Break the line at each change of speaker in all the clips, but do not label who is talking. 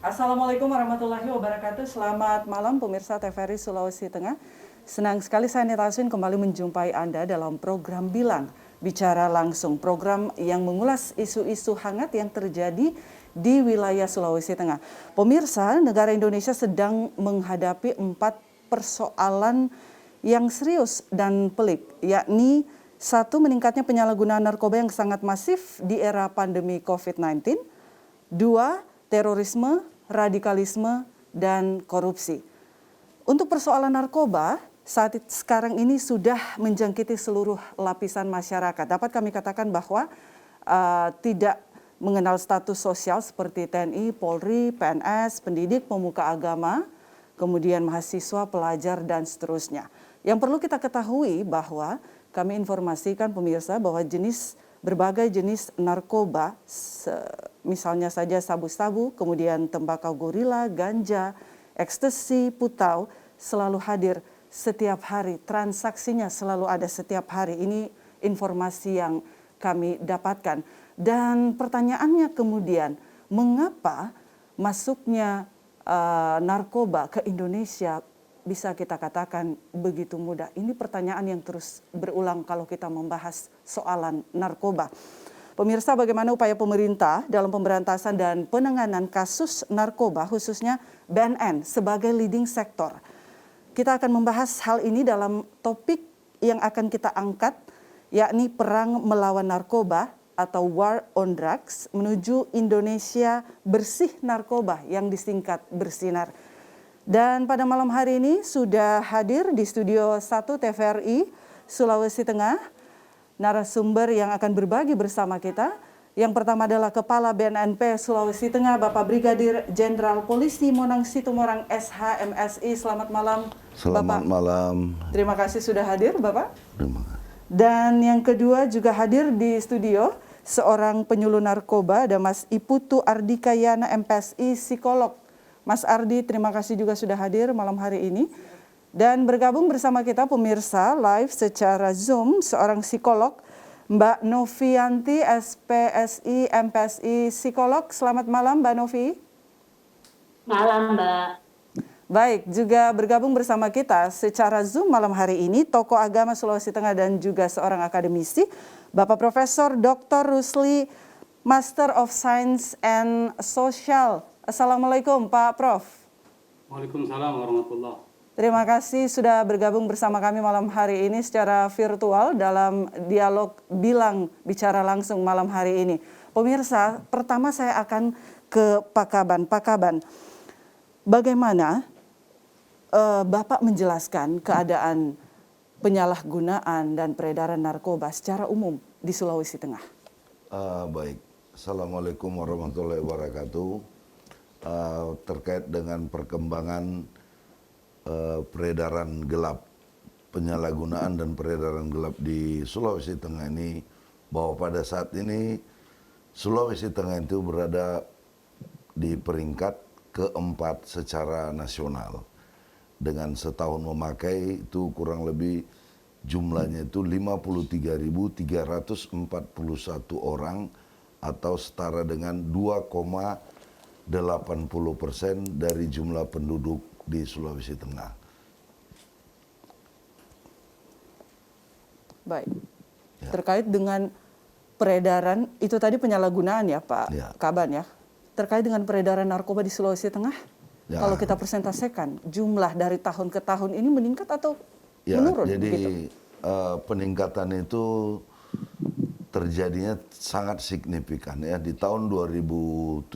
Assalamualaikum warahmatullahi wabarakatuh. Selamat malam pemirsa TVRI Sulawesi Tengah. Senang sekali saya Neta Aswin kembali menjumpai Anda dalam program Bilang Bicara Langsung. Program yang mengulas isu-isu hangat yang terjadi di wilayah Sulawesi Tengah. Pemirsa, negara Indonesia sedang menghadapi 4 persoalan yang serius dan pelik, yakni 1. Meningkatnya penyalahgunaan narkoba yang sangat masif di era pandemi COVID-19. 2. Terorisme, radikalisme, dan korupsi. Untuk persoalan narkoba, sekarang ini sudah menjangkiti seluruh lapisan masyarakat. Dapat kami katakan bahwa tidak mengenal status sosial seperti TNI, Polri, PNS, pendidik, pemuka agama, kemudian mahasiswa, pelajar, dan seterusnya. Yang perlu kita ketahui bahwa kami informasikan pemirsa bahwa berbagai jenis narkoba, misalnya saja sabu-sabu, kemudian tembakau gorila, ganja, ekstasi, putau, selalu hadir setiap hari. Transaksinya selalu ada setiap hari. Ini informasi yang kami dapatkan. Dan pertanyaannya kemudian, mengapa masuknya narkoba ke Indonesia bisa kita katakan begitu mudah? Ini pertanyaan yang terus berulang kalau kita membahas soalan narkoba. Pemirsa, bagaimana upaya pemerintah dalam pemberantasan dan penanganan kasus narkoba, khususnya BNN sebagai leading sector? Kita akan membahas hal ini dalam topik yang akan kita angkat, yakni perang melawan narkoba atau War on Drugs menuju Indonesia bersih narkoba yang disingkat Bersinar. Dan pada malam hari ini sudah hadir di Studio 1 TVRI Sulawesi Tengah narasumber yang akan berbagi bersama kita. Yang pertama adalah Kepala BNNP Sulawesi Tengah, Bapak Brigadir Jenderal Polisi Monang Situmorang SH MSI. Selamat malam,
Selamat
Bapak.
malam.
Terima kasih sudah hadir, Bapak.
Terima kasih.
Dan yang kedua juga hadir di studio seorang penyuluh narkoba, ada Mas Iputu Ardikayana MPSI, psikolog. Mas Ardi, terima kasih juga sudah hadir malam hari ini. Dan bergabung bersama kita pemirsa live secara Zoom, seorang psikolog, Mbak Novianti, SPSI, MPSI, psikolog. Selamat malam Mbak Novi.
Malam, Mbak.
Baik, juga bergabung bersama kita secara Zoom malam hari ini, tokoh agama Sulawesi Tengah dan juga seorang akademisi, Bapak Profesor Dr. Rusli, Master of Science and Social. Assalamualaikum Pak Prof.
Waalaikumsalam warahmatullahi.
Terima kasih sudah bergabung bersama kami malam hari ini secara virtual dalam dialog Bilang Bicara Langsung malam hari ini. Pemirsa, pertama saya akan ke Pak Kaban. Pak Kaban, bagaimana Bapak menjelaskan keadaan penyalahgunaan dan peredaran narkoba secara umum di Sulawesi Tengah?
Baik, Assalamualaikum warahmatullahi wabarakatuh. Terkait dengan perkembangan peredaran gelap, penyalahgunaan dan peredaran gelap di Sulawesi Tengah ini, bahwa pada saat ini Sulawesi Tengah itu berada di peringkat keempat secara nasional. Dengan setahun memakai itu kurang lebih jumlahnya itu 53.341 orang atau setara dengan 2,80% dari jumlah penduduk di Sulawesi Tengah.
Baik. Ya. Terkait dengan peredaran, itu tadi penyalahgunaan ya Pak Kaban ya. Terkait dengan peredaran narkoba di Sulawesi Tengah, kalau kita presentasikan jumlah dari tahun ke tahun ini meningkat atau menurun?
Jadi
gitu?
Peningkatan itu terjadinya sangat signifikan ya. Di tahun 2017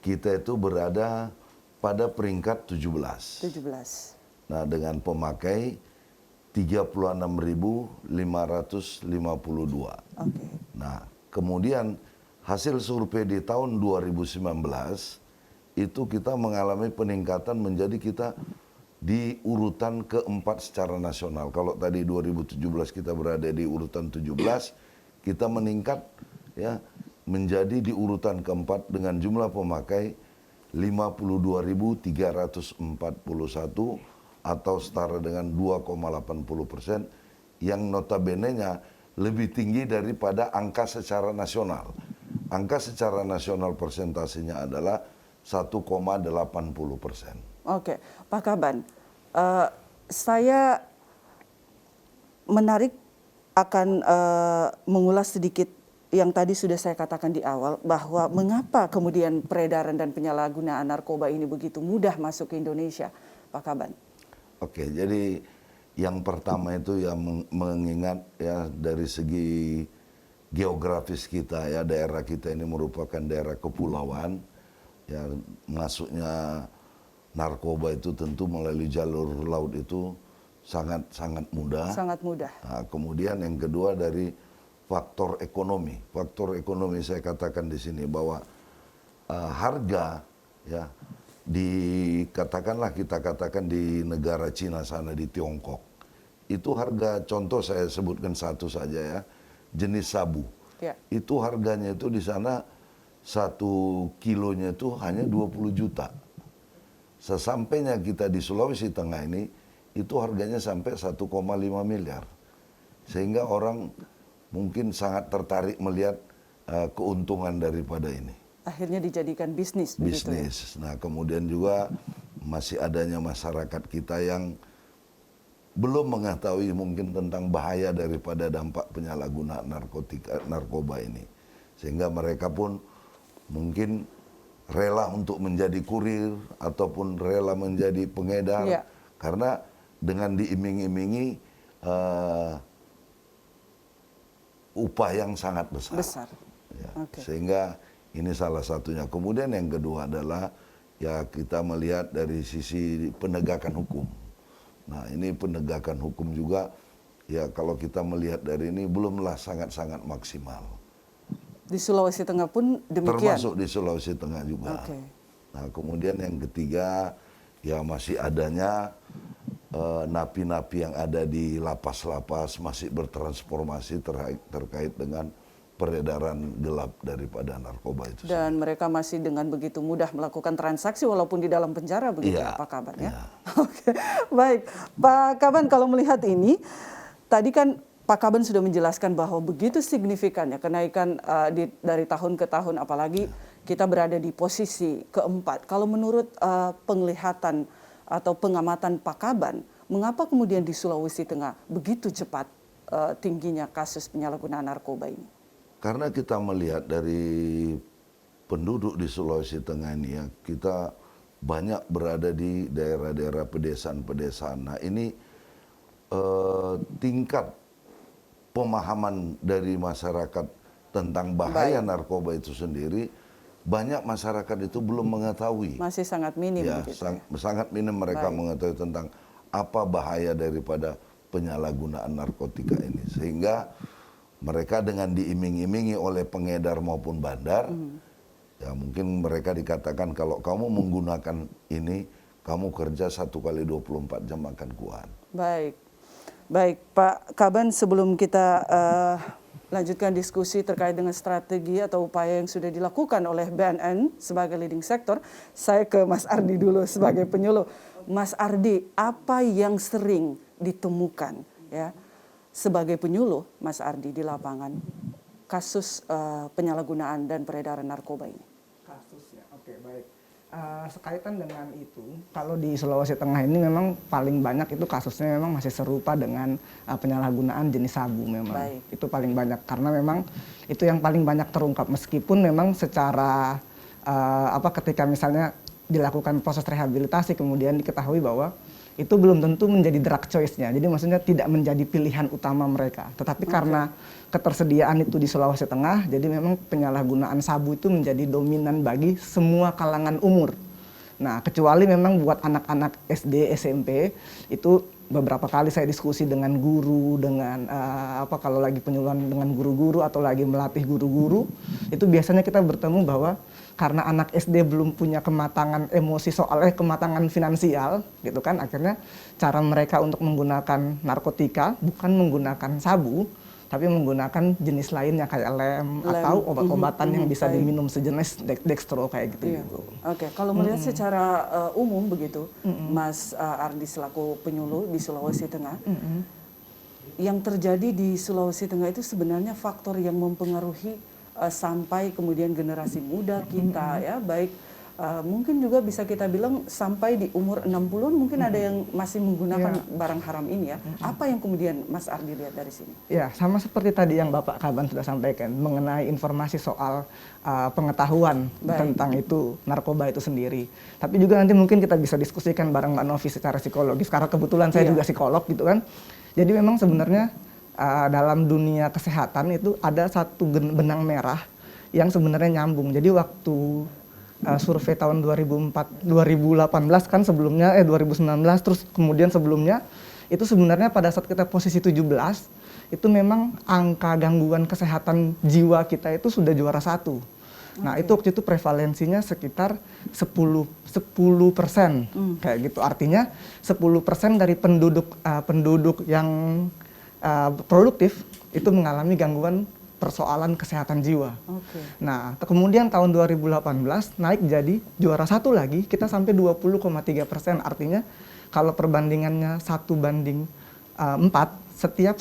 kita itu berada pada peringkat 17. Nah, dengan pemakai 36.552.
Okay.
Nah, kemudian hasil survei di tahun 2019 itu kita mengalami peningkatan menjadi kita di urutan keempat secara nasional. Kalau tadi 2017 kita berada di urutan 17, kita meningkat ya menjadi di urutan keempat dengan jumlah pemakai 52.341 atau setara dengan 2,80%, yang notabene-nya lebih tinggi daripada angka secara nasional. Angka secara nasional persentasenya adalah 1,80%.
Oke, Pak Kaban, saya menarik akan mengulas sedikit yang tadi sudah saya katakan di awal, bahwa mengapa kemudian peredaran dan penyalahgunaan narkoba ini begitu mudah masuk ke Indonesia, Pak Kaban?
Oke, jadi yang pertama itu yang mengingat ya dari segi geografis kita ya, daerah kita ini merupakan daerah kepulauan, ya masuknya narkoba itu tentu melalui jalur laut itu sangat mudah.
Sangat mudah.
Nah, kemudian yang kedua dari faktor ekonomi. Faktor ekonomi saya katakan di sini bahwa harga ya kita katakan di negara Cina sana, di Tiongkok, itu harga, contoh saya sebutkan satu saja ya, jenis sabu.
Ya.
Itu harganya itu di sana 1 kilonya itu hanya 20 juta. Sesampainya kita di Sulawesi Tengah ini, itu harganya sampai 1,5 miliar. Sehingga orang mungkin sangat tertarik melihat keuntungan daripada ini.
Akhirnya dijadikan bisnis.
Bisnis.
Ya?
Nah, kemudian juga masih adanya masyarakat kita yang belum mengetahui mungkin tentang bahaya daripada dampak penyalahgunaan narkoba ini. Sehingga mereka pun mungkin rela untuk menjadi kurir ataupun rela menjadi pengedar.
Ya.
Karena dengan diiming-imingi upah yang sangat besar. Ya,
Okay.
Sehingga ini salah satunya. Kemudian yang kedua adalah ya kita melihat dari sisi penegakan hukum. Nah, ini penegakan hukum juga ya kalau kita melihat dari ini belumlah sangat-sangat maksimal.
Di Sulawesi Tengah pun demikian.
Termasuk di Sulawesi Tengah juga.
Okay.
Nah, kemudian yang ketiga ya masih adanya napi-napi yang ada di lapas-lapas masih bertransformasi terkait dengan peredaran gelap daripada narkoba itu.
Dan mereka masih dengan begitu mudah melakukan transaksi walaupun di dalam penjara, begitu
Iya,
Pak Kaban ya?
iya.
Oke, baik. Pak Kaban, kalau melihat ini, tadi kan Pak Kaban sudah menjelaskan bahwa begitu signifikannya kenaikan dari tahun ke tahun, apalagi kita berada di posisi keempat. Kalau menurut penglihatan atau pengamatan Pak Kaban, mengapa kemudian di Sulawesi Tengah begitu cepat tingginya kasus penyalahgunaan narkoba ini?
Karena kita melihat dari penduduk di Sulawesi Tengah ini ya, kita banyak berada di daerah-daerah pedesaan-pedesaan. Nah, ini tingkat pemahaman dari masyarakat tentang bahaya narkoba itu sendiri, banyak masyarakat itu belum mengetahui.
Masih sangat minim.
Ya,
begitu,
sangat minim mereka mengetahui tentang apa bahaya daripada penyalahgunaan narkotika ini. Sehingga mereka dengan diiming-imingi oleh pengedar maupun bandar, ya mungkin mereka dikatakan kalau kamu menggunakan ini, kamu kerja 1 kali 24 jam akan kuat.
Baik. Baik, Pak Kaban, sebelum kita lanjutkan diskusi terkait dengan strategi atau upaya yang sudah dilakukan oleh BNN sebagai leading sector, saya ke Mas Ardi dulu sebagai penyuluh. Mas Ardi, apa yang sering ditemukan ya sebagai penyuluh Mas Ardi di lapangan kasus penyalahgunaan dan peredaran narkoba ini?
Kasus ya, oke baik. Sekaitan dengan itu, kalau di Sulawesi Tengah ini memang paling banyak itu kasusnya memang masih serupa dengan penyalahgunaan jenis sabu memang.
Baik.
Itu paling banyak karena memang itu yang paling banyak terungkap meskipun memang secara ketika misalnya dilakukan proses rehabilitasi kemudian diketahui bahwa itu belum tentu menjadi drug choice-nya. Jadi maksudnya tidak menjadi pilihan utama mereka. Tetapi karena ketersediaan itu di Sulawesi Tengah, jadi memang penyalahgunaan sabu itu menjadi dominan bagi semua kalangan umur. Nah, kecuali memang buat anak-anak SD, SMP, itu beberapa kali saya diskusi dengan guru, dengan kalau lagi penyuluhan dengan guru-guru atau lagi melatih guru-guru, itu biasanya kita bertemu bahwa karena anak SD belum punya kematangan emosi soalnya kematangan finansial gitu kan, akhirnya cara mereka untuk menggunakan narkotika bukan menggunakan sabu tapi menggunakan jenis lainnya kayak lem. Atau obat-obatan yang bisa diminum sejenis dextro kayak gitu.
Iya. Oke, kalau melihat secara umum begitu, Mas Ardi selaku penyuluh di Sulawesi Tengah, yang terjadi di Sulawesi Tengah itu sebenarnya faktor yang mempengaruhi sampai kemudian generasi muda kita ya, baik mungkin juga bisa kita bilang sampai di umur 60-an mungkin ada yang masih menggunakan barang haram ini ya. Apa yang kemudian Mas Ardi lihat dari sini?
Ya, sama seperti tadi yang Bapak Kaban sudah sampaikan mengenai informasi soal pengetahuan tentang itu narkoba itu sendiri. Tapi juga nanti mungkin kita bisa diskusikan bareng Mbak Novi secara psikologis. Karena kebetulan saya juga psikolog gitu kan. Jadi memang sebenarnya dalam dunia kesehatan itu ada satu benang merah yang sebenarnya nyambung. Jadi waktu survei tahun 2018 kan sebelumnya 2019 terus kemudian sebelumnya itu sebenarnya pada saat kita posisi 17 itu memang angka gangguan kesehatan jiwa kita itu sudah juara 1. Nah, itu waktu itu prevalensinya sekitar 10% kayak gitu. Artinya 10% dari penduduk yang produktif itu mengalami gangguan persoalan kesehatan jiwa. Nah, kemudian tahun 2018 naik jadi juara 1 lagi, kita sampai 20,3%. Artinya kalau perbandingannya 1:4, setiap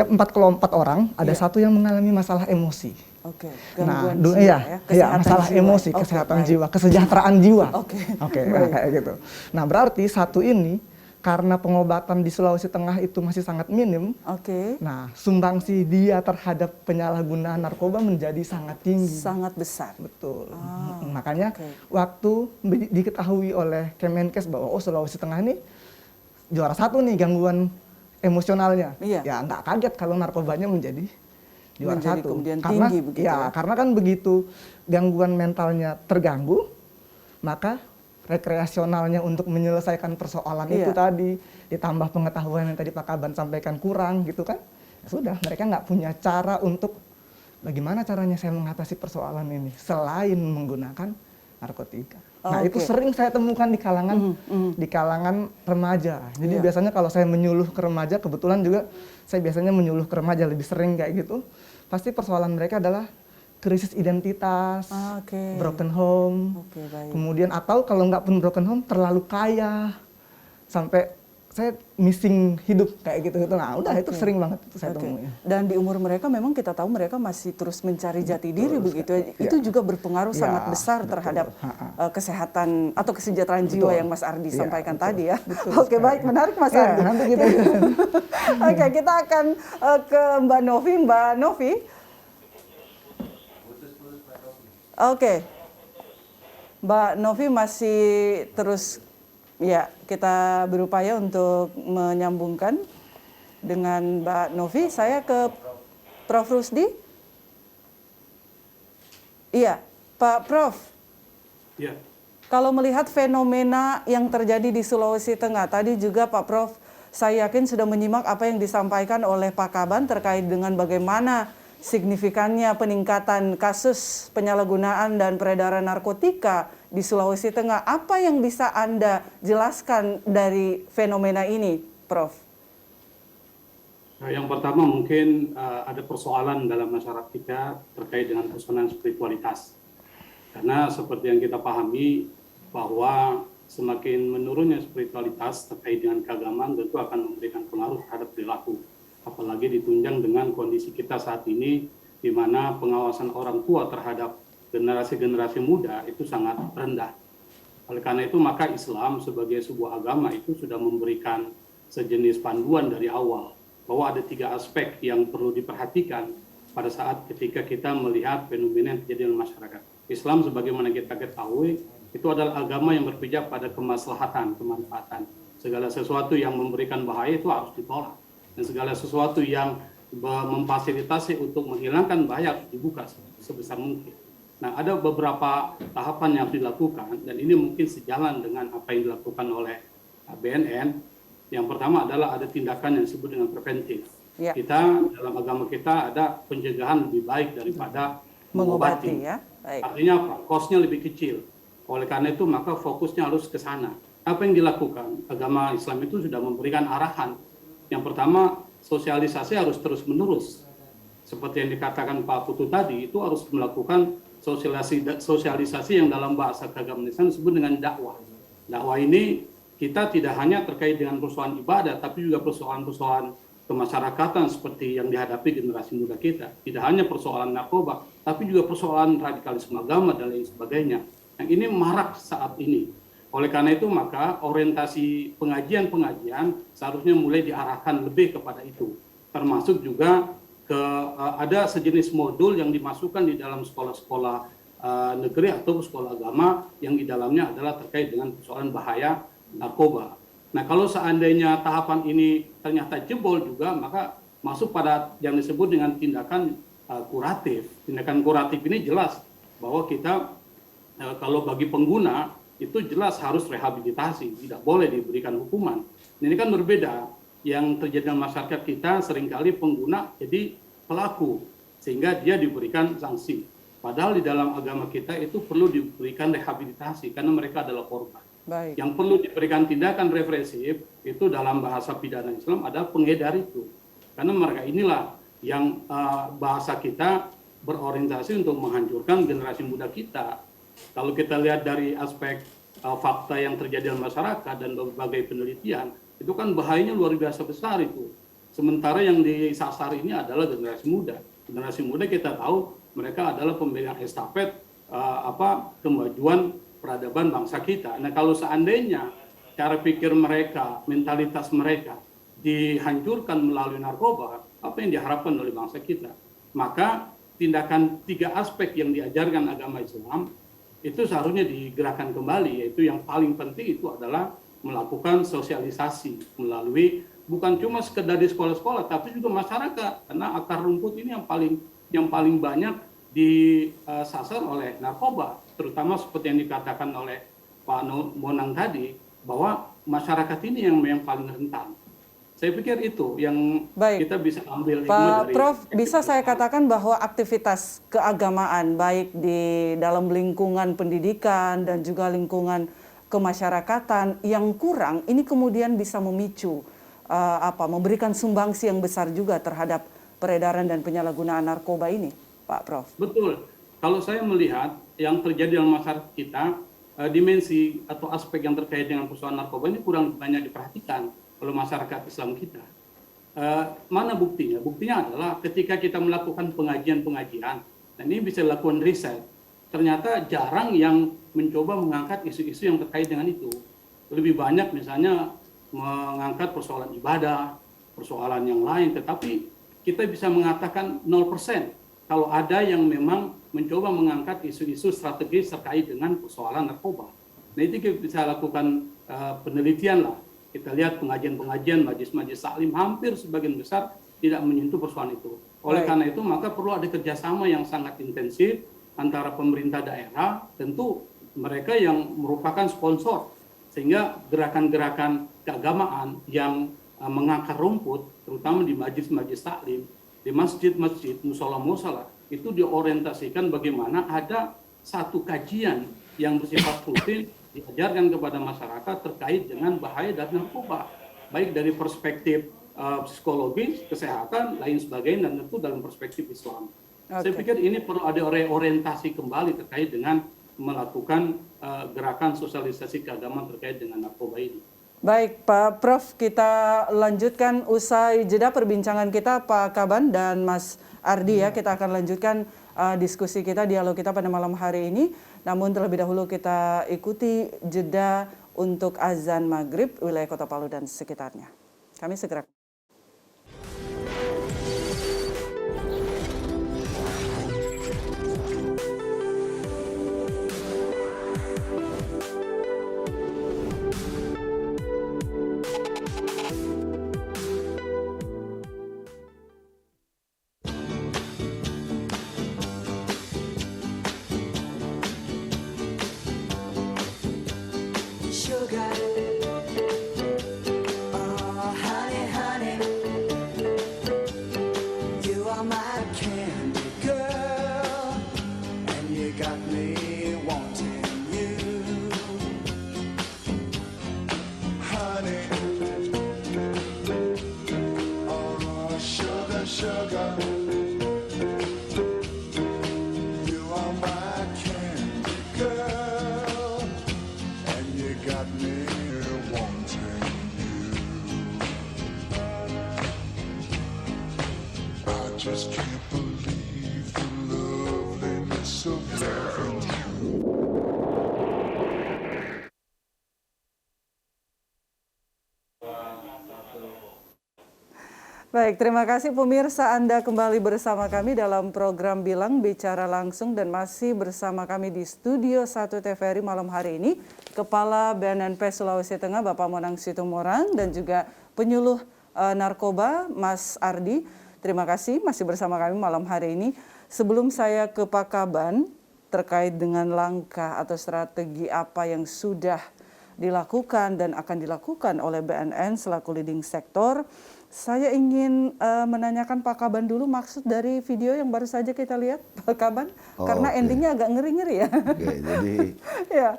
4 orang ada 1 yang mengalami masalah emosi.
Gangguan
jiwa, masalah jiwa. Emosi, kesehatan jiwa, kesejahteraan jiwa. Nah, kayak gitu. Nah, berarti 1 ini karena pengobatan di Sulawesi Tengah itu masih sangat minim, nah sumbangsi dia terhadap penyalahgunaan narkoba menjadi sangat tinggi.
Sangat besar.
Betul. Makanya waktu diketahui oleh Kemenkes bahwa Sulawesi Tengah ini juara 1 nih gangguan emosionalnya, ya nggak kaget kalau narkobanya menjadi juara 1. Karena
tinggi begitu
karena kan begitu gangguan mentalnya terganggu, maka rekreasionalnya untuk menyelesaikan persoalan itu tadi, ditambah pengetahuan yang tadi Pak Kaban sampaikan kurang gitu kan, ya sudah mereka nggak punya cara untuk bagaimana caranya saya mengatasi persoalan ini selain menggunakan narkotika. Nah, itu sering saya temukan di kalangan remaja. Jadi biasanya kalau saya menyuluh ke remaja, kebetulan juga saya biasanya menyuluh ke remaja lebih sering kayak gitu, pasti persoalan mereka adalah krisis identitas, broken home, kemudian atau kalau nggak pun broken home terlalu kaya sampai saya missing hidup kayak gitu. Nah, udah itu sering banget itu saya temui.
Dan di umur mereka memang kita tahu mereka masih terus mencari jati diri begitu. Itu juga berpengaruh sangat besar terhadap kesehatan atau kesejahteraan jiwa yang Mas Ardi sampaikan tadi ya. Oke, baik, menarik Mas Ardi.
Nanti kita
Oke, kita akan ke Mbak Novi. Mbak Novi. Oke, Mbak Novi masih terus kita berupaya untuk menyambungkan dengan Mbak Novi. Saya ke Prof. Rusdi. Iya, Pak Prof.
Iya.
Kalau melihat fenomena yang terjadi di Sulawesi Tengah, tadi juga Pak Prof, saya yakin sudah menyimak apa yang disampaikan oleh Pak Kaban terkait dengan bagaimana signifikannya peningkatan kasus penyalahgunaan dan peredaran narkotika di Sulawesi Tengah. Apa yang bisa Anda jelaskan dari fenomena ini, Prof?
Nah, yang pertama mungkin ada persoalan dalam masyarakat kita terkait dengan persoalan spiritualitas. Karena seperti yang kita pahami bahwa semakin menurunnya spiritualitas terkait dengan keagamaan tentu akan memberikan pengaruh terhadap perilaku. Apalagi ditunjang dengan kondisi kita saat ini di mana pengawasan orang tua terhadap generasi-generasi muda itu sangat rendah. Oleh karena itu maka Islam sebagai sebuah agama itu sudah memberikan sejenis panduan dari awal bahwa ada 3 aspek yang perlu diperhatikan pada saat ketika kita melihat fenomena yang terjadi dalam masyarakat. Islam sebagaimana kita ketahui itu adalah agama yang berpijak pada kemaslahatan, kemanfaatan. Segala sesuatu yang memberikan bahaya itu harus ditolak. Dan segala sesuatu yang memfasilitasi untuk menghilangkan bahaya harus dibuka sebesar mungkin. Nah, ada beberapa tahapan yang harus dilakukan dan ini mungkin sejalan dengan apa yang dilakukan oleh BNN. Yang pertama adalah ada tindakan yang disebut dengan preventif. Kita dalam agama kita ada pencegahan lebih baik daripada mengobati. Artinya apa? Kosnya lebih kecil. Oleh karena itu maka fokusnya harus ke sana. Apa yang dilakukan? Agama Islam itu sudah memberikan arahan. Yang pertama, sosialisasi harus terus-menerus. Seperti yang dikatakan Pak Putu tadi, itu harus melakukan sosialisasi yang dalam bahasa keagamaan Islam disebut dengan dakwah. Dakwah ini kita tidak hanya terkait dengan persoalan ibadah, tapi juga persoalan-persoalan kemasyarakatan seperti yang dihadapi generasi muda kita. Tidak hanya persoalan narkoba, tapi juga persoalan radikalisme agama dan lain sebagainya. Yang ini marak saat ini. Oleh karena itu maka orientasi pengajian-pengajian seharusnya mulai diarahkan lebih kepada itu. Termasuk juga ada sejenis modul yang dimasukkan di dalam sekolah-sekolah negeri atau sekolah agama yang di dalamnya adalah terkait dengan persoalan bahaya narkoba. Nah, kalau seandainya tahapan ini ternyata jebol juga, maka masuk pada yang disebut dengan tindakan kuratif. Tindakan kuratif ini jelas bahwa kita kalau bagi pengguna itu jelas harus rehabilitasi, tidak boleh diberikan hukuman. Ini kan berbeda. Yang terjadi dalam masyarakat kita seringkali pengguna jadi pelaku, sehingga dia diberikan sanksi. Padahal di dalam agama kita itu perlu diberikan rehabilitasi karena mereka adalah korban.
Baik.
Yang perlu diberikan tindakan represif itu dalam bahasa pidana Islam adalah pengedar itu. Karena mereka inilah yang bahasa kita berorientasi untuk menghancurkan generasi muda kita. Kalau kita lihat dari aspek fakta yang terjadi dalam masyarakat dan berbagai penelitian, itu kan bahayanya luar biasa besar itu. Sementara yang disasar ini adalah generasi muda. Generasi muda kita tahu mereka adalah pemegang estafet kemajuan peradaban bangsa kita. Nah, kalau seandainya cara pikir mereka, mentalitas mereka dihancurkan melalui narkoba, apa yang diharapkan oleh bangsa kita? Maka tindakan 3 aspek yang diajarkan agama Islam itu seharusnya digerakkan kembali, yaitu yang paling penting itu adalah melakukan sosialisasi melalui bukan cuma sekedar di sekolah-sekolah, tapi juga masyarakat, karena akar rumput ini yang paling banyak disasar oleh narkoba, terutama seperti yang dikatakan oleh Pak Monang tadi, bahwa masyarakat ini yang paling rentan. Saya pikir itu yang kita bisa ambil
Pak Prof, bisa saya katakan bahwa aktivitas keagamaan baik di dalam lingkungan pendidikan dan juga lingkungan kemasyarakatan yang kurang ini kemudian bisa memicu memberikan sumbangsi yang besar juga terhadap peredaran dan penyalahgunaan narkoba ini, Pak Prof.
Betul. Kalau saya melihat yang terjadi dalam masyarakat kita, dimensi atau aspek yang terkait dengan persoalan narkoba ini kurang banyak diperhatikan oleh masyarakat Islam kita. Mana buktinya? Buktinya adalah ketika kita melakukan pengajian-pengajian, dan ini bisa dilakukan riset, ternyata jarang yang mencoba mengangkat isu-isu yang terkait dengan itu. Lebih banyak misalnya mengangkat persoalan ibadah, persoalan yang lain, tetapi kita bisa mengatakan 0% kalau ada yang memang mencoba mengangkat isu-isu strategis terkait dengan persoalan narkoba. Nah, itu kita bisa lakukan penelitian lah. Kita lihat pengajian-pengajian, majlis-majlis taklim hampir sebagian besar tidak menyentuh persoalan itu. Oleh karena itu maka perlu ada kerjasama yang sangat intensif antara pemerintah daerah, tentu mereka yang merupakan sponsor, sehingga gerakan-gerakan keagamaan yang mengakar rumput, terutama di majlis-majlis taklim, di masjid-masjid, musola-musola, itu diorientasikan bagaimana ada satu kajian yang bersifat rutin diajarkan kepada masyarakat terkait dengan bahaya dari narkoba, baik dari perspektif psikologis, kesehatan, lain sebagainya, dan tentu dalam perspektif Islam. Saya pikir ini perlu ada orientasi kembali terkait dengan melakukan gerakan sosialisasi keagamaan terkait dengan narkoba ini.
Baik, Pak Prof, kita lanjutkan usai jeda perbincangan kita, Pak Kaban dan Mas Ardi ya. Kita akan lanjutkan diskusi kita, dialog kita pada malam hari ini. Namun terlebih dahulu kita ikuti jeda untuk azan maghrib wilayah Kota Palu dan sekitarnya. Kami segera. Baik, terima kasih pemirsa, Anda kembali bersama kami dalam program Bilang Bicara Langsung dan masih bersama kami di Studio 1 TVRI malam hari ini Kepala BNNP Sulawesi Tengah Bapak Monang Situmorang dan juga penyuluh narkoba Mas Ardi. Terima kasih masih bersama kami malam hari ini. Sebelum saya ke Pak Kaban terkait dengan langkah atau strategi apa yang sudah dilakukan dan akan dilakukan oleh BNN selaku leading sektor, saya ingin menanyakan Pak Kaban dulu maksud dari video yang baru saja kita lihat, Pak Kaban, karena endingnya agak ngeri-ngeri ya.
Oke, jadi
Ya.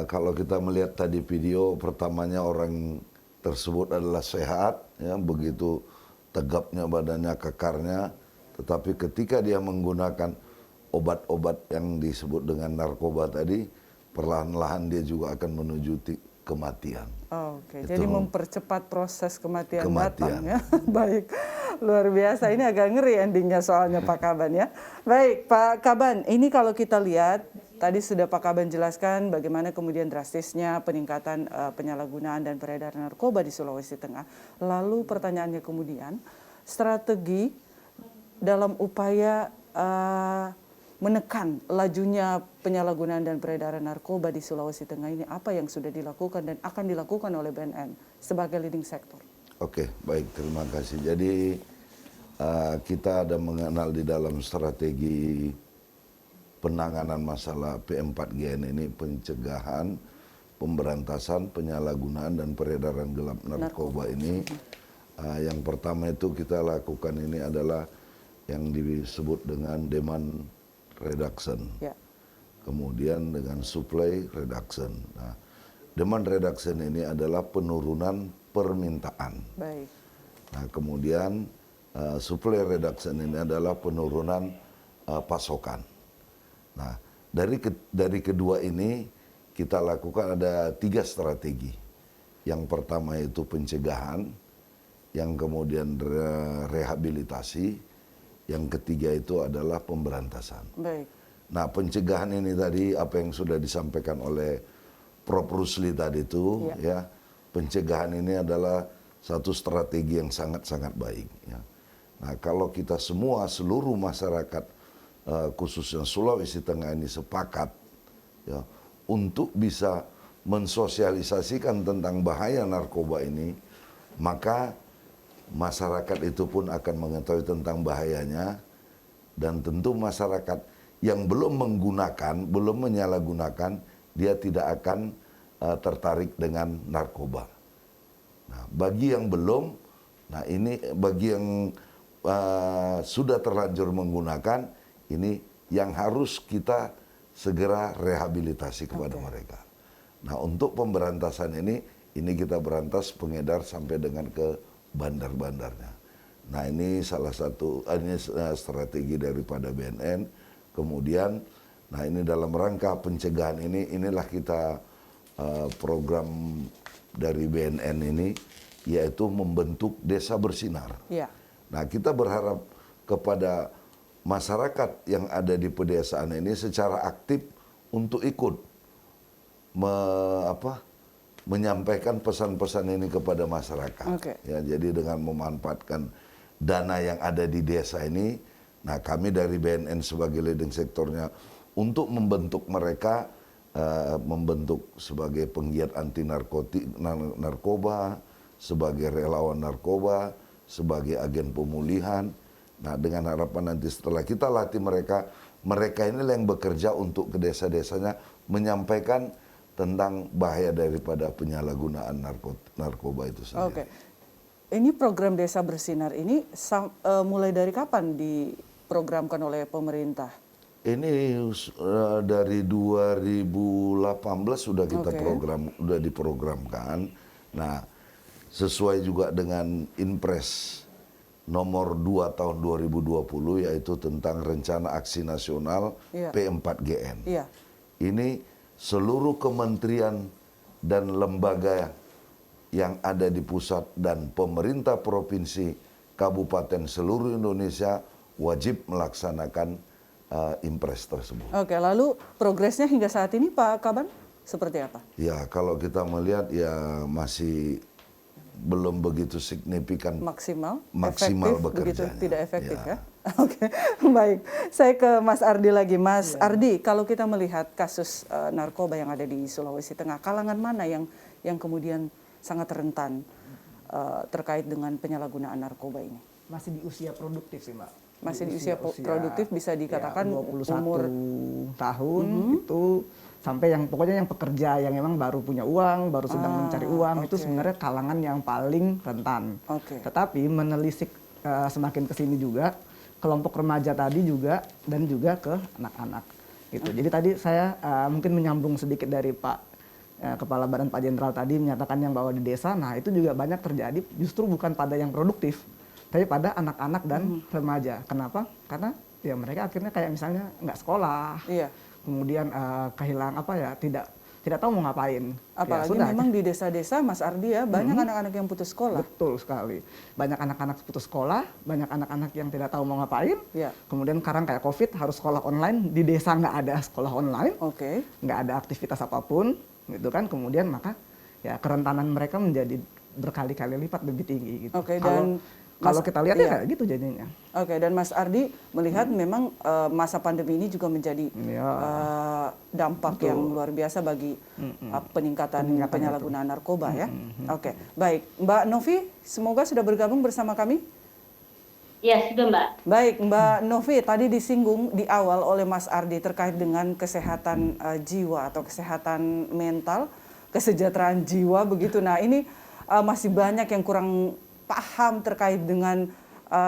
kalau kita melihat tadi video, pertamanya orang tersebut adalah sehat, ya, begitu tegapnya badannya, kekarnya, tetapi ketika dia menggunakan obat-obat yang disebut dengan narkoba tadi, perlahan-lahan dia juga akan menuju kematian.
Oke,
Itu
jadi mempercepat proses kematian
kematian.
datang ya. Baik, luar biasa. Ini agak ngeri endingnya soalnya Pak Kaban ya. Baik, Pak Kaban, ini kalau kita lihat, tadi sudah Pak Kaban jelaskan bagaimana kemudian drastisnya peningkatan penyalahgunaan dan peredaran narkoba di Sulawesi Tengah. Lalu pertanyaannya kemudian, strategi dalam upaya menekan lajunya penyalahgunaan dan peredaran narkoba di Sulawesi Tengah ini apa yang sudah dilakukan dan akan dilakukan oleh BNN sebagai leading sector?
Oke, baik, terima kasih. Jadi kita ada mengenal di dalam strategi penanganan masalah P4GN ini pencegahan, pemberantasan, penyalahgunaan dan peredaran gelap narkoba ini. Yang pertama itu kita lakukan ini adalah yang disebut dengan demand reduction,
Ya.
kemudian dengan supply reduction. Nah, demand reduction ini adalah penurunan permintaan.
Baik.
Nah, kemudian supply reduction ini adalah penurunan pasokan. Nah, dari kedua ini kita lakukan ada 3 strategi. Yang pertama itu pencegahan, yang kemudian rehabilitasi, yang ketiga itu adalah pemberantasan.
Baik.
Nah, pencegahan ini tadi apa yang sudah disampaikan oleh Prof. Rusli tadi itu, ya, pencegahan ini adalah satu strategi yang sangat-sangat baik. Ya. Nah, kalau kita semua seluruh masyarakat khususnya Sulawesi Tengah ini sepakat, ya, untuk bisa mensosialisasikan tentang bahaya narkoba ini, maka masyarakat itu pun akan mengetahui tentang bahayanya, dan tentu masyarakat yang belum menggunakan, belum menyalahgunakan, dia tidak akan tertarik dengan narkoba. Nah, bagi yang belum, nah ini bagi yang sudah terlanjur menggunakan, ini yang harus kita segera rehabilitasi kepada mereka. Nah, untuk pemberantasan ini kita berantas pengedar sampai dengan ke bandar-bandarnya. Nah, ini salah satu strategi daripada BNN. Kemudian, nah ini dalam rangka pencegahan inilah kita program dari BNN ini, yaitu membentuk desa bersinar.
Ya.
Nah, kita berharap kepada masyarakat yang ada di pedesaan ini secara aktif untuk ikut menyampaikan pesan-pesan ini kepada masyarakat.
Okay.
Ya, jadi dengan memanfaatkan dana yang ada di desa ini, nah kami dari BNN sebagai leading sektornya untuk membentuk mereka, membentuk sebagai penggiat anti narkoba, sebagai relawan narkoba, sebagai agen pemulihan. Nah, dengan harapan nanti setelah kita latih mereka, mereka inilah yang bekerja untuk ke desa-desanya menyampaikan tentang bahaya daripada penyalahgunaan narkoba itu sendiri.
Oke. Ini program Desa Bersinar ini mulai dari kapan diprogramkan oleh pemerintah?
Ini dari 2018 sudah kita sudah diprogramkan. Nah, sesuai juga dengan Inpres nomor 2 tahun 2020, yaitu tentang Rencana Aksi Nasional P4GN.
Iya.
Ini seluruh kementerian dan lembaga yang ada di pusat dan pemerintah provinsi, kabupaten seluruh Indonesia wajib melaksanakan impres tersebut.
Oke, lalu progresnya hingga saat ini Pak Kaban seperti apa?
Ya, kalau kita melihat ya masih belum begitu signifikan
Maksimal
maksimal
efektif, begitu
bekerjanya.
tidak efektif
Ya.
ya? Oke, baik. Saya ke Mas Ardi lagi. Mas Ardi, kalau kita melihat kasus narkoba yang ada di Sulawesi Tengah, kalangan mana yang kemudian sangat rentan terkait dengan penyalahgunaan narkoba ini?
Masih di usia produktif sih, Mbak.
Masih di usia produktif, bisa dikatakan
ya, 21
umur
tahun itu sampai yang pokoknya yang pekerja yang memang baru punya uang, baru sedang mencari uang, itu sebenarnya kalangan yang paling rentan. Tetapi menelisik semakin ke sini juga kelompok remaja tadi juga dan juga ke anak-anak gitu. Jadi tadi saya mungkin menyambung sedikit dari Pak Kepala Badan Pak Jenderal tadi menyatakan yang bahwa di desa, nah itu juga banyak terjadi justru bukan pada yang produktif, tapi pada anak-anak dan remaja. Kenapa? Karena ya mereka akhirnya kayak misalnya nggak sekolah, kemudian kehilangan tidak tahu mau ngapain.
Apalagi memang di desa-desa Mas Ardi ya banyak anak-anak yang putus sekolah.
Betul sekali. Banyak anak-anak putus sekolah, banyak anak-anak yang tidak tahu mau ngapain. Kemudian sekarang kayak COVID harus sekolah online, di desa nggak ada sekolah online, nggak ada aktivitas apapun, gitu kan. Kemudian maka ya kerentanan mereka menjadi berkali-kali lipat lebih tinggi. Gitu.
Dan
kalau kita lihat ya kayak gitu jadinya.
Dan Mas Ardi melihat memang masa pandemi ini juga menjadi dampak yang luar biasa bagi peningkatan penyalahgunaan narkoba ya. Baik. Mbak Novi, semoga sudah bergabung bersama kami.
Ya, sudah Mbak.
Baik, Mbak Novi, tadi disinggung di awal oleh Mas Ardi terkait dengan kesehatan jiwa atau kesehatan mental, kesejahteraan jiwa begitu. Nah, ini masih banyak yang kurang paham terkait dengan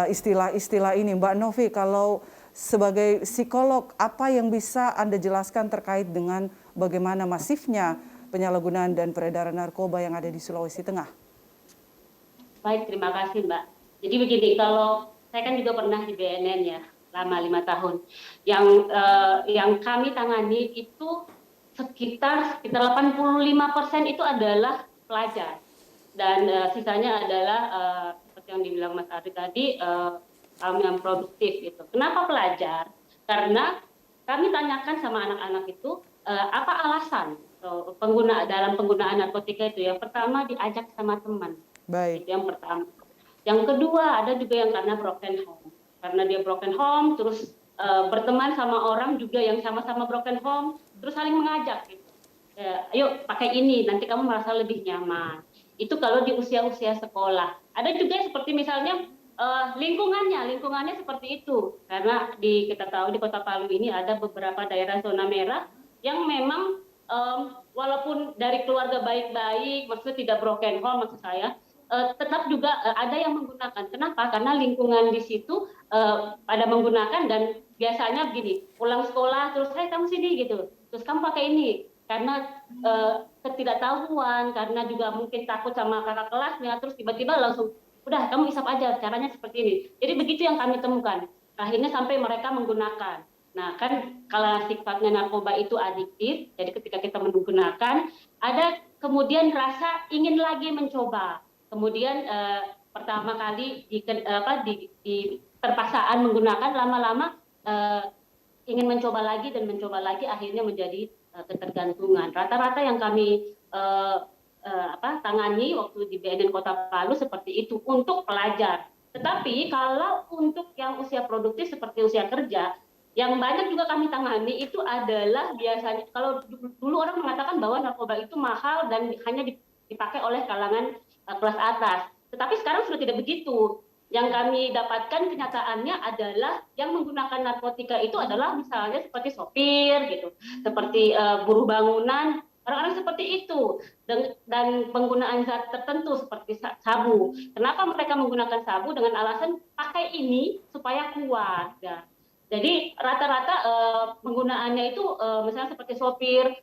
istilah-istilah ini. Mbak Novi, kalau sebagai psikolog, apa yang bisa Anda jelaskan terkait dengan bagaimana masifnya penyalahgunaan dan peredaran narkoba yang ada di Sulawesi Tengah?
Baik, terima kasih Mbak. Jadi begini, kalau saya kan juga pernah di BNN ya, lama 5 tahun. Yang kami tangani itu sekitar 85% itu adalah pelajar. Dan sisanya adalah seperti yang dibilang Mas Ardi tadi, kaum yang produktif gitu. Kenapa pelajar? Karena kami tanyakan sama anak-anak itu apa alasan dalam penggunaan narkotika itu. Yang pertama diajak sama teman.
Baik.
Itu yang pertama. Yang kedua ada juga yang karena broken home. Karena dia broken home, terus berteman sama orang juga yang sama-sama broken home, terus saling mengajak gitu. Ayo pakai ini, nanti kamu merasa lebih nyaman. Itu kalau di usia-usia sekolah. Ada juga seperti misalnya lingkungannya seperti itu. Karena kita tahu di Kota Palu ini ada beberapa daerah zona merah yang memang walaupun dari keluarga baik-baik, maksudnya tidak broken home maksud saya, tetap juga ada yang menggunakan. Kenapa? Karena lingkungan di situ pada menggunakan dan biasanya begini, pulang sekolah terus, hey kamu sini gitu, terus kamu pakai ini. Karena ketidaktahuan, karena juga mungkin takut sama kakak kelasnya, terus tiba-tiba langsung, udah kamu isap aja, caranya seperti ini. Jadi begitu yang kami temukan. Akhirnya sampai mereka menggunakan. Nah kan kalau sifatnya narkoba itu adiktif, jadi ketika kita menggunakan, ada kemudian rasa ingin lagi mencoba. Kemudian pertama kali di terpaksaan menggunakan, lama-lama ingin mencoba lagi dan mencoba lagi, akhirnya menjadi ketergantungan. Rata-rata yang kami tangani waktu di BNN Kota Palu seperti itu untuk pelajar. Tetapi kalau untuk yang usia produktif seperti usia kerja, yang banyak juga kami tangani itu adalah biasanya, kalau dulu orang mengatakan bahwa narkoba itu mahal dan hanya dipakai oleh kalangan kelas atas. Tetapi sekarang sudah tidak begitu. Yang kami dapatkan kenyataannya adalah yang menggunakan narkotika itu adalah misalnya seperti sopir gitu, seperti buruh bangunan, orang-orang seperti itu, dan penggunaan zat tertentu seperti sabu. Kenapa mereka menggunakan sabu? Dengan alasan pakai ini supaya kuat. Ya. Jadi rata-rata penggunaannya itu misalnya seperti sopir,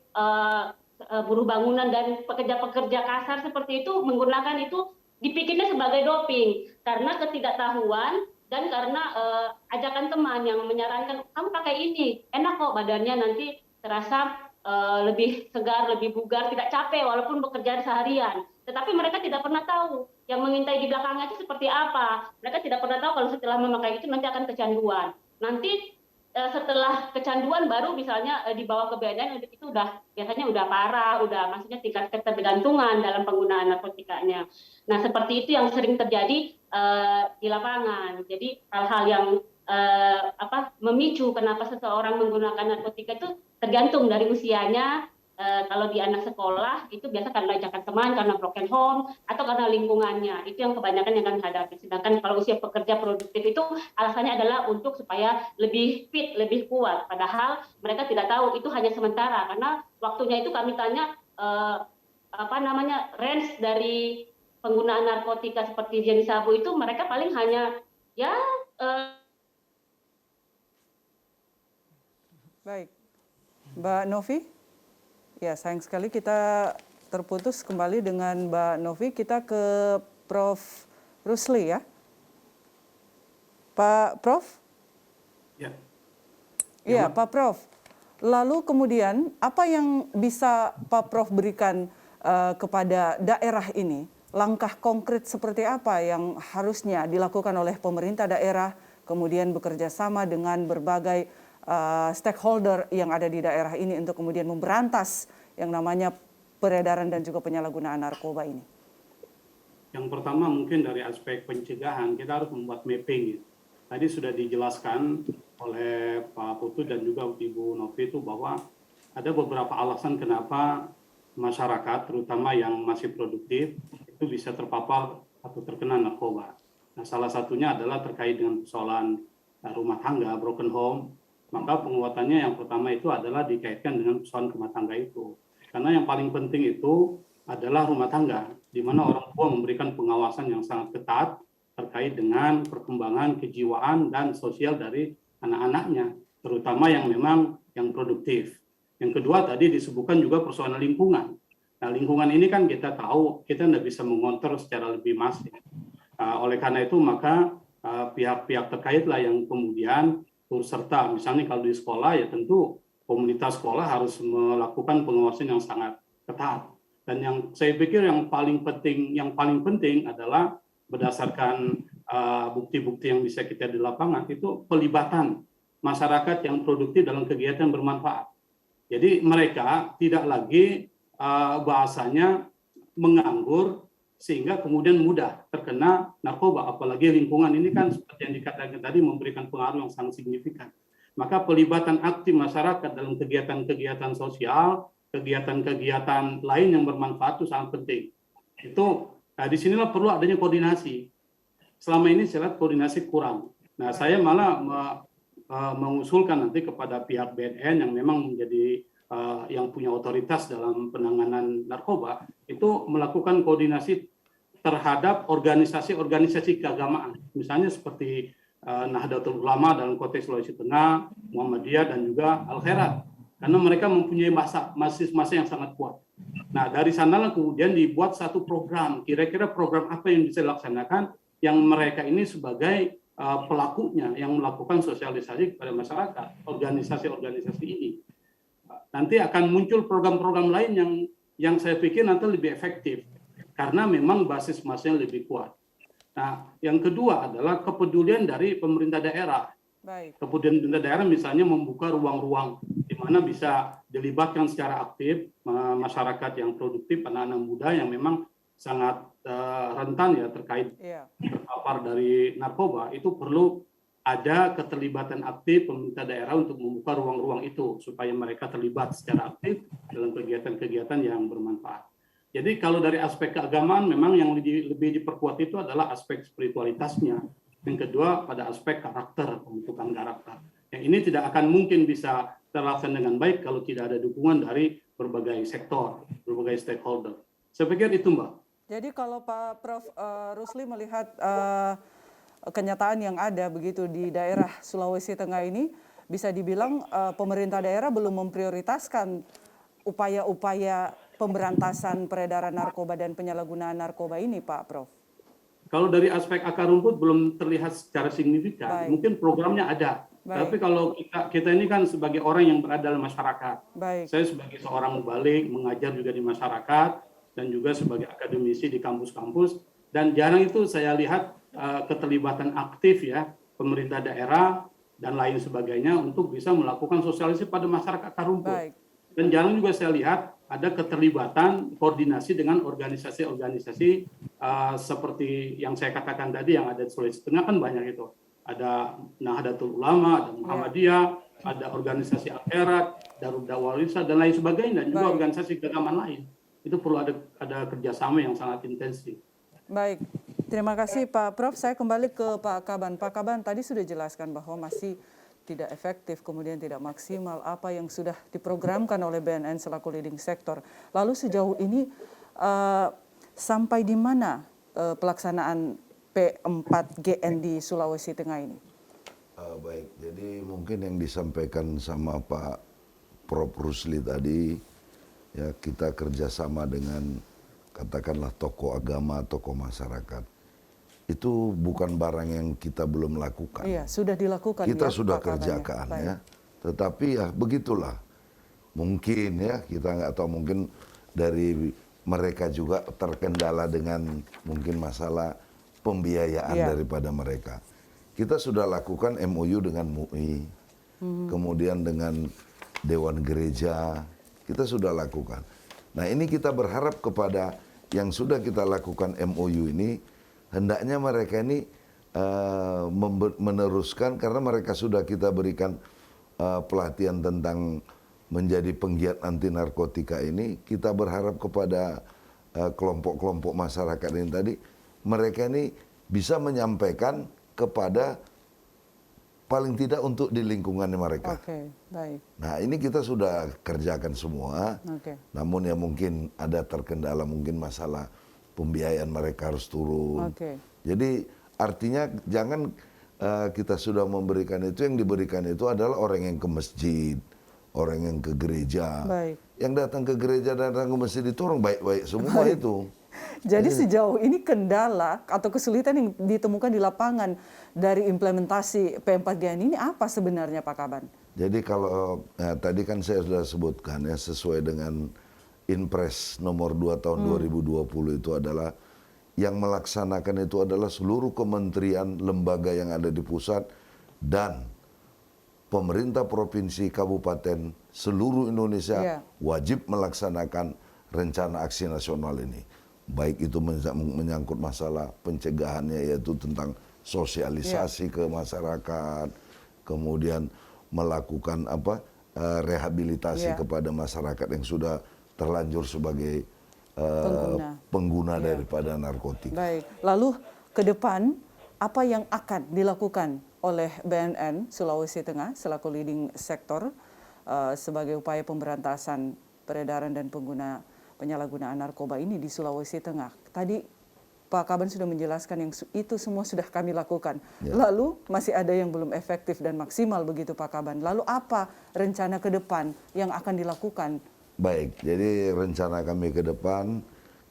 buruh bangunan dan pekerja-pekerja kasar seperti itu menggunakan itu, dipikirnya sebagai doping karena ketidaktahuan dan karena ajakan teman yang menyarankan kamu pakai ini, enak kok badannya, nanti terasa lebih segar, lebih bugar, tidak capek walaupun bekerja seharian. Tetapi mereka tidak pernah tahu yang mengintai di belakangnya itu seperti apa. Mereka tidak pernah tahu kalau setelah memakai itu nanti akan kecanduan. Nanti setelah kecanduan baru misalnya dibawa ke BNN itu biasanya udah parah, udah maksudnya tingkat ketergantungan dalam penggunaan narkotikanya. Nah, seperti itu yang sering terjadi di lapangan. Jadi hal-hal yang memicu kenapa seseorang menggunakan narkotika itu tergantung dari usianya. Kalau di anak sekolah itu biasa karena ajakan teman, karena broken home, atau karena lingkungannya. Itu yang kebanyakan yang kami hadapi. Sedangkan kalau usia pekerja produktif itu alasannya adalah untuk supaya lebih fit, lebih kuat. Padahal mereka tidak tahu itu hanya sementara. Karena waktunya itu kami tanya range dari penggunaan narkotika seperti jenis sabu itu mereka paling hanya ya
Baik, Mbak Novi. Ya, sayang sekali kita terputus kembali dengan Mbak Novi. Kita ke Prof. Rusli ya. Pak Prof?
Ya.
Iya, Pak Prof. Lalu kemudian apa yang bisa Pak Prof berikan kepada daerah ini? Langkah konkret seperti apa yang harusnya dilakukan oleh pemerintah daerah, kemudian bekerja sama dengan berbagai stakeholder yang ada di daerah ini untuk kemudian memberantas yang namanya peredaran dan juga penyalahgunaan narkoba ini?
Yang pertama mungkin dari aspek pencegahan kita harus membuat mapping. Tadi sudah dijelaskan oleh Pak Putu dan juga Ibu Novi itu bahwa ada beberapa alasan kenapa masyarakat terutama yang masih produktif itu bisa terpapar atau terkena narkoba. Nah, salah satunya adalah terkait dengan persoalan rumah tangga, broken home. Maka penguatannya yang pertama itu adalah dikaitkan dengan persoalan rumah tangga itu. Karena yang paling penting itu adalah rumah tangga, di mana orang tua memberikan pengawasan yang sangat ketat terkait dengan perkembangan kejiwaan dan sosial dari anak-anaknya, terutama yang memang yang produktif. Yang kedua tadi disebutkan juga persoalan lingkungan. Nah, lingkungan ini kan kita tahu kita tidak bisa mengontrol secara lebih masif. Oleh karena itu maka pihak-pihak terkaitlah yang kemudian turut serta, misalnya kalau di sekolah ya tentu komunitas sekolah harus melakukan pengawasan yang sangat ketat. Dan yang saya pikir yang paling penting adalah berdasarkan bukti-bukti yang bisa kita di lapangan itu pelibatan masyarakat yang produktif dalam kegiatan bermanfaat. Jadi mereka tidak lagi bahasanya menganggur sehingga kemudian mudah terkena narkoba, apalagi lingkungan ini kan seperti yang dikatakan tadi memberikan pengaruh yang sangat signifikan. Maka pelibatan aktif masyarakat dalam kegiatan-kegiatan sosial, kegiatan-kegiatan lain yang bermanfaat itu sangat penting. Itu disinilah perlu adanya koordinasi. Selama ini saya lihat koordinasi kurang. Nah, saya malah mengusulkan nanti kepada pihak BNN yang memang menjadi yang punya otoritas dalam penanganan narkoba itu melakukan koordinasi terhadap organisasi-organisasi keagamaan, misalnya seperti Nahdlatul Ulama dalam konteks Sulawesi Tengah, Muhammadiyah dan juga Al-Khairat, karena mereka mempunyai masa yang sangat kuat. Nah, dari sanalah kemudian dibuat satu program, kira-kira program apa yang bisa dilaksanakan yang mereka ini sebagai pelakunya yang melakukan sosialisasi kepada masyarakat, organisasi-organisasi ini. Nanti akan muncul program-program lain yang saya pikir nanti lebih efektif karena memang basis masanya lebih kuat. Nah, yang kedua adalah kepedulian dari pemerintah daerah.
Baik.
Kemudian pemerintah daerah misalnya membuka ruang-ruang di mana bisa dilibatkan secara aktif masyarakat yang produktif, anak-anak muda yang memang sangat rentan ya terkait terpapar dari narkoba. Itu perlu ada keterlibatan aktif pemerintah daerah untuk membuka ruang-ruang itu supaya mereka terlibat secara aktif dalam kegiatan-kegiatan yang bermanfaat. Jadi kalau dari aspek keagamaan memang yang lebih diperkuat itu adalah aspek spiritualitasnya. Yang kedua pada aspek karakter, pembentukan karakter. Yang ini tidak akan mungkin bisa terlaksana dengan baik kalau tidak ada dukungan dari berbagai sektor, berbagai stakeholder. Saya pikir itu, Mbak.
Jadi kalau Pak Prof. Rusli melihat kenyataan yang ada begitu di daerah Sulawesi Tengah ini, bisa dibilang pemerintah daerah belum memprioritaskan upaya-upaya pemberantasan peredaran narkoba dan penyalahgunaan narkoba ini, Pak Prof.
Kalau dari aspek akar rumput belum terlihat secara signifikan. Baik. Mungkin programnya ada. Baik. Tapi kalau kita ini kan sebagai orang yang berada dalam masyarakat. Baik. Saya sebagai seorang mubalik, mengajar juga di masyarakat, dan juga sebagai akademisi di kampus-kampus. Dan jarang itu saya lihat keterlibatan aktif ya pemerintah daerah dan lain sebagainya untuk bisa melakukan sosialisasi pada masyarakat akar rumput.
Baik.
Dan jarang juga saya lihat ada keterlibatan koordinasi dengan organisasi-organisasi seperti yang saya katakan tadi yang ada di Sulawesi Tengah kan banyak itu. Ada Nahdlatul Ulama, ada Muhammadiyah, ada organisasi Akhirat, Darul Da'wah Wal-Irsyad dan lain sebagainya, dan juga
Baik.
organisasi keagamaan lain. Itu perlu ada kerjasama yang sangat intensif.
Baik, terima kasih Pak Prof. Saya kembali ke Pak Kaban. Pak Kaban tadi sudah jelaskan bahwa masih tidak efektif, kemudian tidak maksimal apa yang sudah diprogramkan oleh BNN selaku leading sektor. Lalu sejauh ini sampai di mana pelaksanaan P4GN di Sulawesi Tengah ini?
Baik, jadi mungkin yang disampaikan sama Pak Prof. Rusli tadi, ya kita kerjasama dengan katakanlah tokoh agama, tokoh masyarakat. Itu bukan barang yang kita belum lakukan.
Iya, sudah dilakukan.
Kita
ya,
sudah
Pak Kabannya.
kerjakan
Baik.
ya. Tetapi ya begitulah. Mungkin ya kita nggak tahu, mungkin dari mereka juga terkendala dengan mungkin masalah pembiayaan
Iya.
daripada mereka. Kita sudah lakukan MOU dengan MUI, kemudian dengan Dewan Gereja, kita sudah lakukan. Nah ini kita berharap kepada yang sudah kita lakukan MOU ini, hendaknya mereka ini meneruskan, karena mereka sudah kita berikan pelatihan tentang menjadi penggiat anti narkotika ini. Kita berharap kepada kelompok-kelompok masyarakat ini tadi, mereka ini bisa menyampaikan kepada paling tidak untuk di lingkungan mereka.
Oke, baik.
Nah ini kita sudah kerjakan semua,
Oke.
namun ya mungkin ada terkendala, mungkin masalah pembiayaan mereka harus turun.
Oke.
Jadi artinya jangan kita sudah memberikan itu, yang diberikan itu adalah orang yang ke masjid, orang yang ke gereja.
Baik.
Yang datang ke gereja dan datang ke masjid itu orang baik-baik semua itu.
Jadi sejauh ini kendala atau kesulitan yang ditemukan di lapangan dari implementasi P4GN ini apa sebenarnya Pak Kaban?
Jadi kalau tadi kan saya sudah sebutkan ya, sesuai dengan Inpres nomor 2 tahun 2020 itu adalah yang melaksanakan itu adalah seluruh kementerian, lembaga yang ada di pusat dan pemerintah provinsi, kabupaten, seluruh Indonesia
Iya.
wajib melaksanakan rencana aksi nasional ini. Baik itu menyangkut masalah pencegahannya, yaitu tentang sosialisasi ke masyarakat, kemudian melakukan rehabilitasi kepada masyarakat yang sudah terlanjur sebagai pengguna daripada narkotika.
Baik, lalu ke depan apa yang akan dilakukan oleh BNN Sulawesi Tengah selaku leading sektor sebagai upaya pemberantasan peredaran dan penyalahgunaan narkoba ini di Sulawesi Tengah? Tadi Pak Kaban sudah menjelaskan yang itu semua sudah kami lakukan.
Ya.
Lalu masih ada yang belum efektif dan maksimal begitu Pak Kaban. Lalu apa rencana ke depan yang akan dilakukan?
Baik, jadi rencana kami ke depan,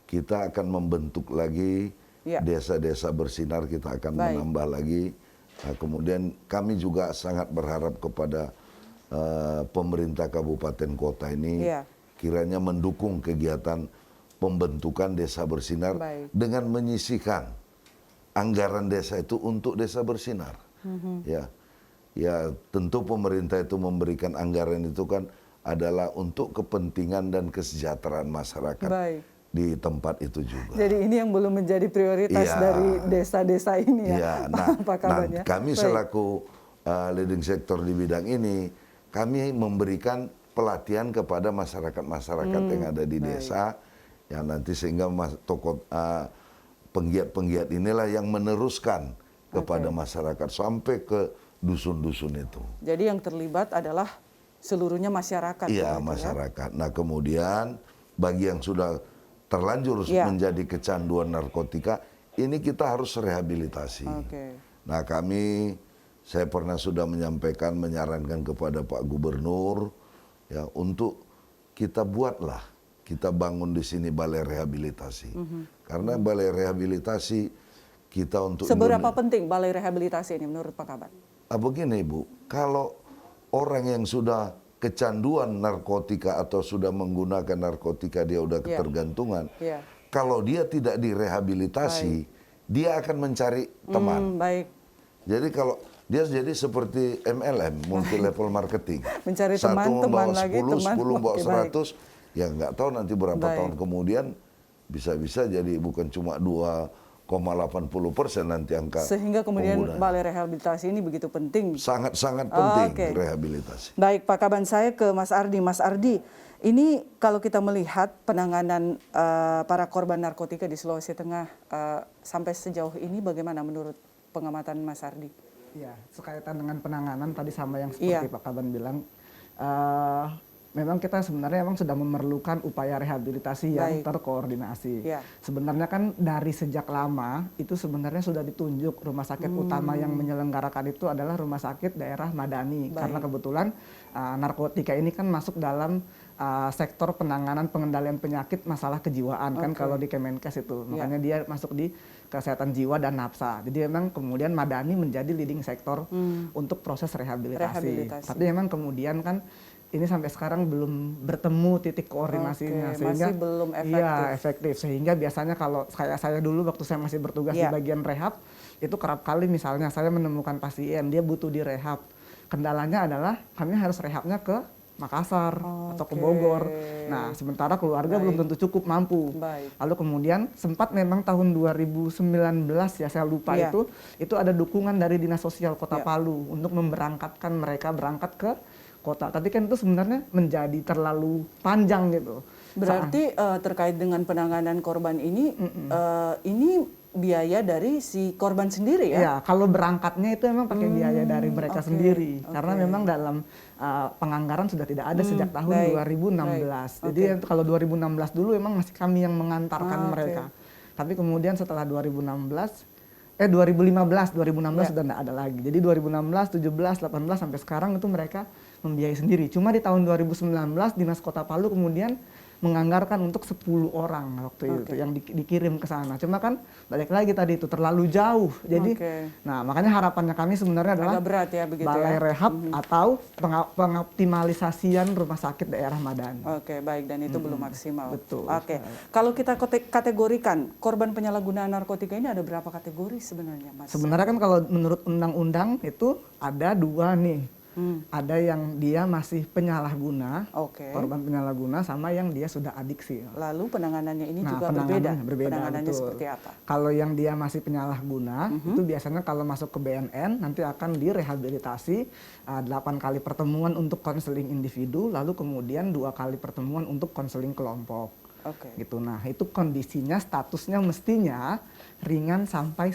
kita akan membentuk lagi desa-desa bersinar, kita akan menambah lagi. Nah, kemudian kami juga sangat berharap kepada pemerintah kabupaten kota ini, kiranya mendukung kegiatan pembentukan desa bersinar dengan menyisihkan anggaran desa itu untuk desa bersinar. Ya tentu pemerintah itu memberikan anggaran itu kan adalah untuk kepentingan dan kesejahteraan masyarakat di tempat itu juga.
Jadi ini yang belum menjadi prioritas dari desa-desa ini ya, Pak Kaban ya.
Kami selaku leading sektor di bidang ini, kami memberikan pelatihan kepada masyarakat-masyarakat yang ada di desa, ya nanti sehingga tokoh penggiat-penggiat inilah yang meneruskan kepada masyarakat sampai ke dusun-dusun itu.
Jadi yang terlibat adalah seluruhnya masyarakat.
Iya, masyarakat. Nah kemudian bagi yang sudah terlanjur menjadi kecanduan narkotika, ini kita harus rehabilitasi. Nah saya pernah sudah menyarankan kepada Pak Gubernur, ya untuk kita bangun di sini balai rehabilitasi. Karena balai rehabilitasi kita untuk
seberapa penting balai rehabilitasi ini menurut Pak Kaban?
Begini Bu, kalau orang yang sudah kecanduan narkotika atau sudah menggunakan narkotika, dia udah ketergantungan. Kalau dia tidak direhabilitasi, dia akan mencari teman. Jadi kalau Dia jadi seperti MLM, multi level marketing.
Mencari
Satu
teman-teman
membawa
lagi,
10,
teman.
10 membawa
Oke, baik.
100, ya nggak tahu nanti berapa
Baik.
tahun kemudian bisa-bisa jadi bukan cuma 2,80% nanti angka
Sehingga kemudian
penggunaan.
balai rehabilitasi ini begitu penting.
Sangat-sangat penting
Oke.
rehabilitasi.
Baik, Pak Kaban, saya ke Mas Ardi. Mas Ardi, ini kalau kita melihat penanganan para korban narkotika di Sulawesi Tengah sampai sejauh ini bagaimana menurut pengamatan Mas Ardi?
Ya, sekaitan dengan penanganan tadi sama yang
Iya.
seperti Pak Kaban bilang, memang kita sebenarnya sudah memerlukan upaya rehabilitasi yang
Baik.
terkoordinasi.
Iya.
Sebenarnya kan dari sejak lama itu sebenarnya sudah ditunjuk rumah sakit utama yang menyelenggarakan itu adalah rumah sakit daerah Madani.
Baik.
Karena kebetulan narkotika ini kan masuk dalam sektor penanganan pengendalian penyakit masalah kejiwaan kan
Oke.
kalau di Kemenkes itu.
Iya.
Makanya dia masuk di kesehatan jiwa dan nafsa. Jadi memang kemudian Madani menjadi leading sektor untuk proses rehabilitasi.
Rehabilitasi.
Tapi memang kemudian kan ini sampai sekarang belum bertemu titik koordinasinya.
Oke, masih belum efektif.
Iya, efektif. Sehingga biasanya kalau saya dulu waktu saya masih bertugas di
Iya.
bagian rehab, itu kerap kali misalnya saya menemukan pasien dia butuh direhab. Kendalanya adalah kami harus rehabnya ke Makassar atau ke
Oke.
Bogor. Nah, sementara keluarga belum tentu cukup mampu.
Baik.
Lalu kemudian sempat memang tahun 2019 ya saya lupa
Iya.
itu ada dukungan dari Dinas Sosial Kota
Iya.
Palu untuk memberangkatkan mereka berangkat ke kota. Tapi kan itu sebenarnya menjadi terlalu panjang gitu.
Berarti terkait dengan penanganan korban ini biaya dari si korban sendiri ya?
Ya, kalau berangkatnya itu memang pakai biaya dari mereka
oke,
sendiri.
oke.
Karena memang dalam penganggaran sudah tidak ada sejak tahun
baik,
2016.
baik,
Jadi kalau 2016 dulu memang masih kami yang mengantarkan
oke.
mereka. Tapi kemudian setelah 2015
Ya.
sudah tidak ada lagi. Jadi 2016, 17, 18 sampai sekarang itu mereka membiayai sendiri. Cuma di tahun 2019 Dinas Kota Palu kemudian menganggarkan untuk 10 orang waktu itu
Oke.
yang dikirim ke sana. Cuma kan balik lagi tadi itu terlalu jauh. Jadi
Oke.
nah makanya harapannya kami sebenarnya adalah
Agak berat ya begitu
balai
ya?
rehab atau pengoptimalisasian rumah sakit daerah Madani.
Oke, baik, dan itu belum maksimal.
Betul.
Oke, kalau kita kategorikan korban penyalahgunaan narkotika ini ada berapa kategori sebenarnya, Mas?
Sebenarnya kan kalau menurut undang-undang itu ada 2 nih. Ada yang dia masih penyalahguna,
Oke.
korban penyalahguna, sama yang dia sudah adiksi.
Lalu penanganannya ini
Nah,
juga berbeda.
penanganannya
Penanganannya
betul.
seperti apa?
Kalau yang dia masih penyalahguna, itu biasanya kalau masuk ke BNN nanti akan direhabilitasi 8 kali pertemuan untuk konseling individu, lalu kemudian 2 kali pertemuan untuk konseling kelompok.
Oke.
Gitu. Nah, itu kondisinya statusnya mestinya ringan sampai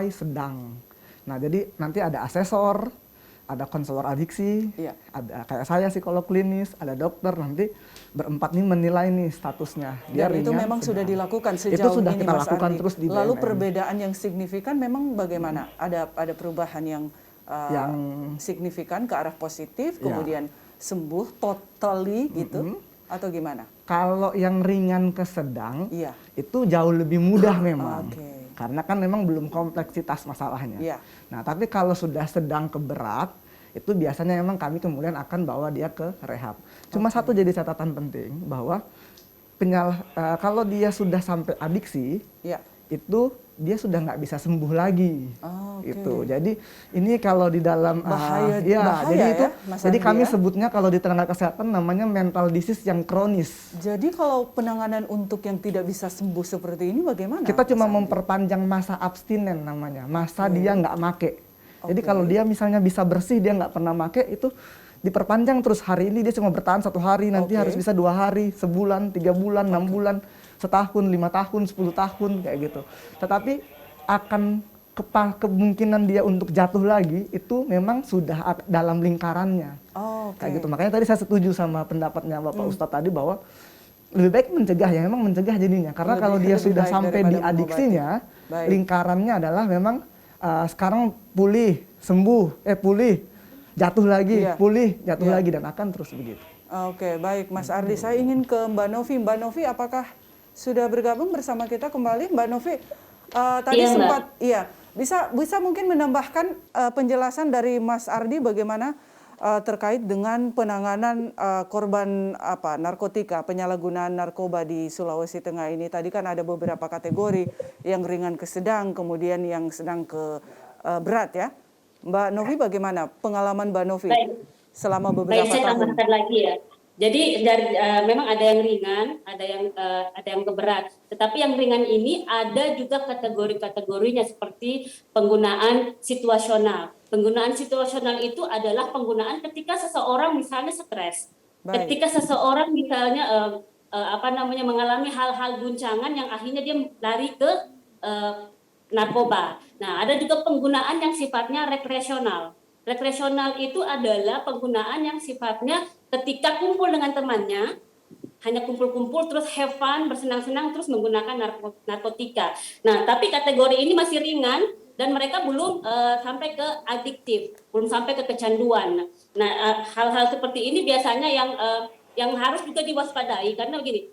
sedang. Nah, jadi nanti ada asesor, ada konselor adiksi,
Iya.
ada kayak saya psikolog klinis, ada dokter, nanti berempat nih menilai nih statusnya. Dia
Dan itu
ringan,
memang sudah
sedang.
dilakukan sejauh
Itu sudah
ini,
kita
Mas
lakukan
Ardi.
terus di
Lalu
BNN.
perbedaan yang signifikan memang bagaimana? Ada perubahan yang
Yang-
signifikan ke arah positif,
Ya.
kemudian sembuh totally gitu, atau gimana?
Kalau yang ringan ke sedang,
Iya.
itu jauh lebih mudah memang.
Oke.
Karena kan memang belum kompleksitas masalahnya.
Iya.
Nah, tapi kalau sudah sedang ke berat, itu biasanya memang kami kemudian akan bawa dia ke rehab. Cuma satu jadi catatan penting bahwa kalau dia sudah sampai adiksi,
Iya.
itu dia sudah nggak bisa sembuh lagi.
Oh, oke.
Gitu. Jadi ini kalau di dalam
Bahaya
jadi
ya,
itu
Mas
jadi
Andi
kami
ya?
sebutnya kalau di tenaga kesehatan namanya mental disease yang kronis.
Jadi kalau penanganan untuk yang tidak bisa sembuh seperti ini bagaimana?
Kita cuma
Mas Andi?
memperpanjang masa abstinen namanya, masa dia nggak make. Jadi
Oke.
kalau dia misalnya bisa bersih dia nggak pernah make itu diperpanjang terus. Hari ini dia cuma bertahan 1 hari, nanti
Oke.
harus bisa 2 hari, sebulan, 3 bulan, 6 bulan, setahun, 5 tahun, 10 tahun kayak gitu. Tetapi akan kemungkinan dia untuk jatuh lagi itu memang sudah dalam lingkarannya.
Oh, oke.
Kayak gitu. Makanya tadi saya setuju sama pendapatnya Bapak Ustadz tadi bahwa lebih baik mencegah ya, memang mencegah jadinya. Karena kalau dia
lebih
sudah
baik
sampai
daripada
di adiksinya,
mengobati. Baik.
lingkarannya adalah memang sekarang pulih, sembuh, pulih, jatuh lagi,
Iya.
pulih, jatuh
Iya.
lagi dan akan terus begitu.
Oke, baik Mas Ardi. Saya ingin ke Mbak Novi. Mbak Novi, apakah sudah bergabung bersama kita kembali? Mbak Novi, tadi
Iya, Mbak.
sempat, bisa mungkin menambahkan penjelasan dari Mas Ardi bagaimana terkait dengan penanganan korban narkotika, penyalahgunaan narkoba di Sulawesi Tengah ini. Tadi kan ada beberapa kategori yang ringan ke sedang, kemudian yang sedang ke berat ya. Mbak Novi bagaimana pengalaman Mbak Novi
Baik.
selama
Baik,
beberapa
saya
tahun?
tambahkan lagi ya. Jadi memang ada yang ringan, ada yang berat. Tetapi yang ringan ini ada juga kategori-kategorinya seperti penggunaan situasional. Penggunaan situasional itu adalah penggunaan ketika seseorang misalnya stres,
Baik,
ketika seseorang misalnya mengalami hal-hal guncangan yang akhirnya dia lari ke eh, narkoba. Nah, ada juga penggunaan yang sifatnya rekreasional. Rekreasional itu adalah penggunaan yang sifatnya ketika kumpul dengan temannya, hanya kumpul-kumpul terus have fun, bersenang-senang terus menggunakan narkotika. Nah, tapi kategori ini masih ringan dan mereka belum sampai ke adiktif, belum sampai ke kecanduan. Nah, hal-hal seperti ini biasanya yang harus juga diwaspadai karena begini,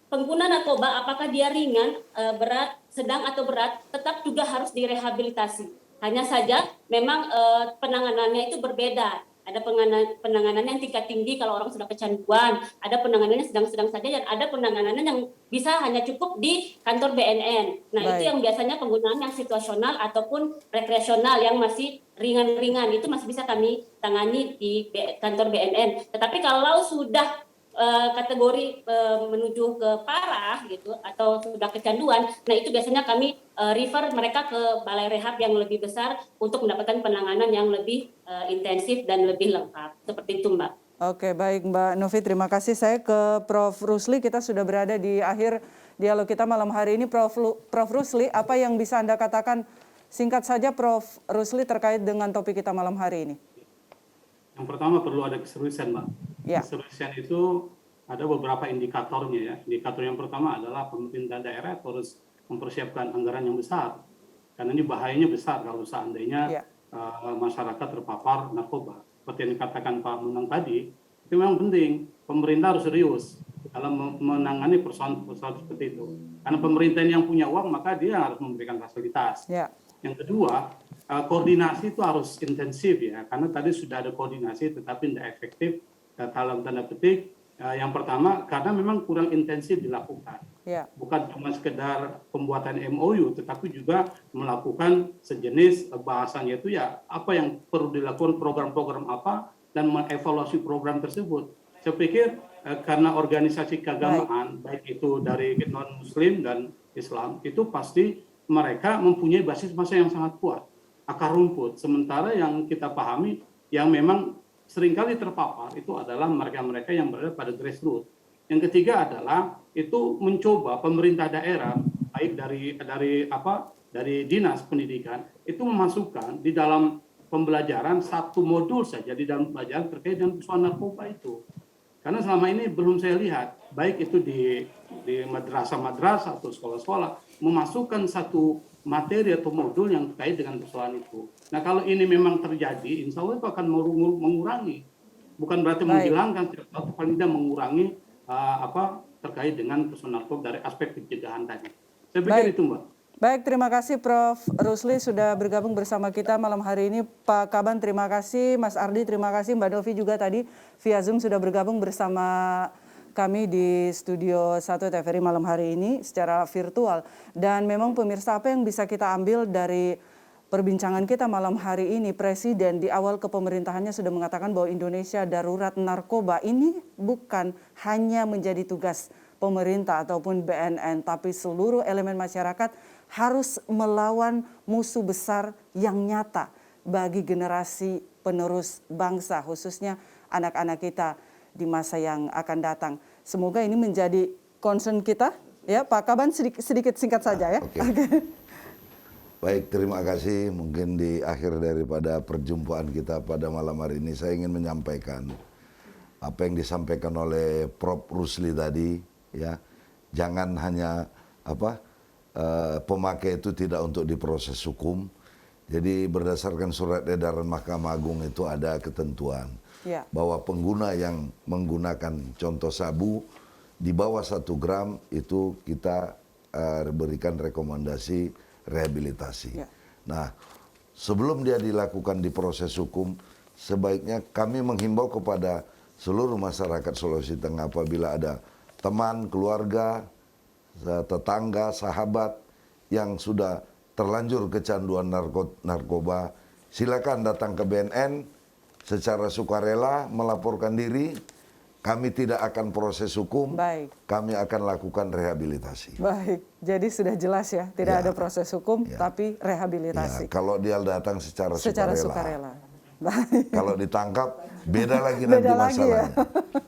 pengguna narkoba apakah dia ringan, berat, sedang atau berat, tetap juga harus direhabilitasi. Hanya saja memang penanganannya itu berbeda. Ada penanganan yang tingkat tinggi kalau orang sudah kecanduan, ada penanganannya sedang-sedang saja, dan ada penanganan yang bisa hanya cukup di kantor BNN. Nah, itu
baik.
yang biasanya penggunaan yang situasional ataupun rekreasional yang masih ringan-ringan, itu masih bisa kami tangani di kantor BNN. Tetapi kalau sudah kategori menuju ke parah gitu atau sudah kecanduan, nah itu biasanya kami refer mereka ke balai rehab yang lebih besar untuk mendapatkan penanganan yang lebih intensif dan lebih lengkap. Seperti itu, Mbak.
Oke, baik Mbak Novi, terima kasih. Saya ke Prof. Rusli, kita sudah berada di akhir dialog kita malam hari ini. Prof. Rusli, apa yang bisa Anda katakan singkat saja Prof. Rusli terkait dengan topik kita malam hari ini?
Yang pertama perlu ada keseriusan, Mbak.
Ya.
Keseriusan itu ada beberapa indikatornya ya. Indikator yang pertama adalah pemerintah daerah harus mempersiapkan anggaran yang besar. Karena ini bahayanya besar kalau seandainya masyarakat terpapar narkoba. Seperti yang dikatakan Pak Munang tadi, itu memang penting. Pemerintah harus serius dalam menangani persoalan seperti itu. Karena pemerintah yang punya uang, maka dia harus memberikan fasilitas.
Ya.
Yang kedua, koordinasi itu harus intensif ya, karena tadi sudah ada koordinasi tetapi tidak efektif dalam tanda petik. Yang pertama, karena memang kurang intensif dilakukan.
Ya.
Bukan cuma sekedar pembuatan MOU, tetapi juga melakukan sejenis bahasanya itu ya apa yang perlu dilakukan, program-program apa, dan mengevaluasi program tersebut. Saya pikir karena organisasi keagamaan, baik itu dari non-Muslim dan Islam, itu pasti mereka mempunyai basis massa yang sangat kuat, akar rumput. Sementara yang kita pahami, yang memang seringkali terpapar itu adalah mereka-mereka yang berada pada grassroots. Yang ketiga adalah itu mencoba pemerintah daerah, baik dari dinas pendidikan, itu memasukkan di dalam pembelajaran satu modul saja di dalam pelajaran terkait dengan persoalan narkoba itu. Karena selama ini belum saya lihat, baik itu di madrasah-madrasah atau sekolah-sekolah, memasukkan satu materi atau modul yang terkait dengan persoalan itu. Nah, kalau ini memang terjadi, insya Allah itu akan mengurangi. Bukan berarti menghilangkan, atau paling tidak mengurangi terkait dengan persoalan narkoba dari aspek pencegahan tadi. Saya pikir itu, Mbak.
Baik, terima kasih Prof. Rusli sudah bergabung bersama kita malam hari ini. Pak Kaban, terima kasih. Mas Ardi, terima kasih. Mbak Novi juga tadi via Zoom sudah bergabung bersama kami di Studio 1 TVRI malam hari ini secara virtual. Dan memang pemirsa, apa yang bisa kita ambil dari perbincangan kita malam hari ini, Presiden di awal kepemerintahannya sudah mengatakan bahwa Indonesia darurat narkoba. Ini bukan hanya menjadi tugas pemerintah ataupun BNN, tapi seluruh elemen masyarakat harus melawan musuh besar yang nyata bagi generasi penerus bangsa, khususnya anak-anak kita di masa yang akan datang. Semoga ini menjadi concern kita. Ya, Pak Kaban, sedikit singkat saja ya.
Oke. Baik, terima kasih. Mungkin di akhir daripada perjumpaan kita pada malam hari ini, saya ingin menyampaikan apa yang disampaikan oleh Prof. Rusli tadi. Ya, jangan hanya pemakai itu tidak untuk diproses hukum. Jadi berdasarkan surat edaran Mahkamah Agung itu ada ketentuan bahwa pengguna yang menggunakan contoh sabu di bawah 1 gram itu kita berikan rekomendasi rehabilitasi. Nah, sebelum dia dilakukan di proses hukum, sebaiknya kami menghimbau kepada seluruh masyarakat Sulawesi Tengah apabila ada teman, keluarga, tetangga, sahabat yang sudah terlanjur kecanduan narkoba, silakan datang ke BNN secara sukarela melaporkan diri. Kami tidak akan proses hukum,
Baik.
kami akan lakukan rehabilitasi.
Baik, jadi sudah jelas ya, tidak ada proses hukum, tapi
Ya,
rehabilitasi.
kalau dia datang secara
Sukarela. Baik.
Kalau ditangkap, beda lagi
Beda
nanti
lagi ya.
masalahnya.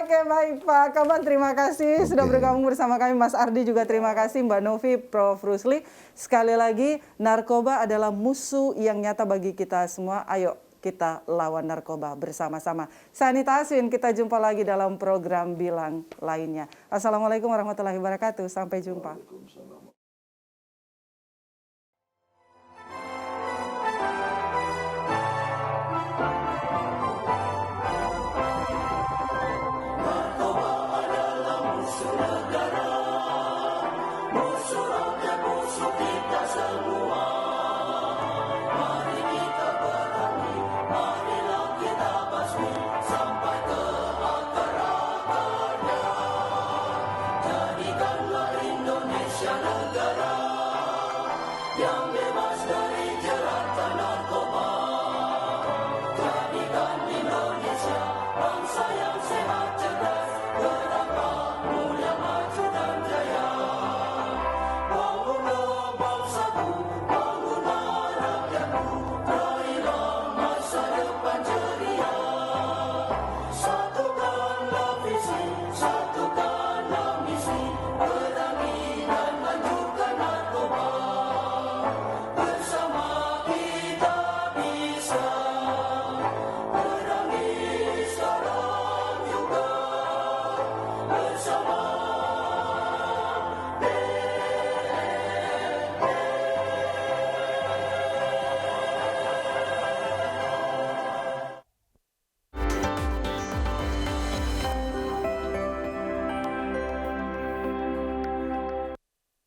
Oke, baik Pak Kaban, terima kasih sudah
Oke.
bergabung bersama kami. Mas Ardi juga terima kasih, Mbak Novi, Prof. Rusli. Sekali lagi, narkoba adalah musuh yang nyata bagi kita semua. Ayo kita lawan narkoba bersama-sama. Sanita Aswin, kita jumpa lagi dalam program Bilang lainnya. Assalamualaikum warahmatullahi wabarakatuh. Sampai jumpa.